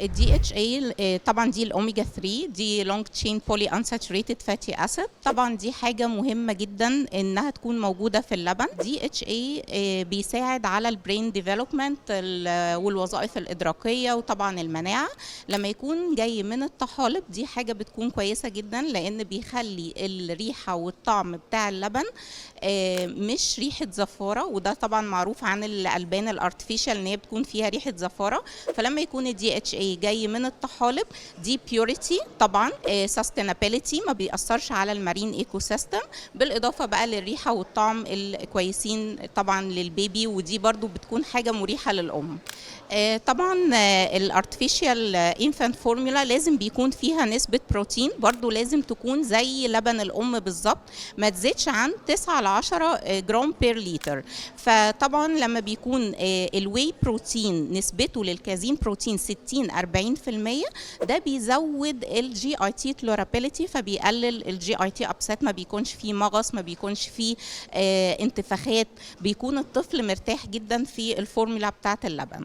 الدي اتش اي طبعا دي الاوميجا 3 دي لونج تشين بولي انساتوريتد فاتي اسيد. طبعا دي حاجه مهمه جدا انها تكون موجوده في اللبن. دي اتش اي بيساعد على البرين ديفلوبمنت والوظائف الادراكيه وطبعا المناعه. لما يكون جاي من الطحالب دي حاجه بتكون كويسه جدا لان بيخلي الريحه والطعم بتاع اللبن مش ريحه زفاره، وده طبعا معروف عن الالبان الارتفيشال ان هي بتكون فيها ريحه زفاره. فلما يكون الدي اتش اي جاي من الطحالب دي بيوريتي طبعا، سستينابيليتي ما بيأثرش على المارين ايكو سيستم، بالاضافه بقى للريحه والطعم الكويسين طبعا للبيبي، ودي برضو بتكون حاجه مريحه للام. طبعا الارتفيشال انفانت فورمولا لازم بيكون فيها نسبه بروتين، برضو لازم تكون زي لبن الام بالظبط، ما تزيدش عن 9 ل 10 جرام بير لتر. فطبعا لما بيكون الواي بروتين نسبته للكازين بروتين 60-40%، ده بيزود الجي اي تي تولرابيلتي، فبيقلل الجي اي تي ابسات، ما بيكونش فيه مغص، ما بيكونش فيه انتفاخات، بيكون الطفل مرتاح جدا في الفورمولا بتاعت اللبن.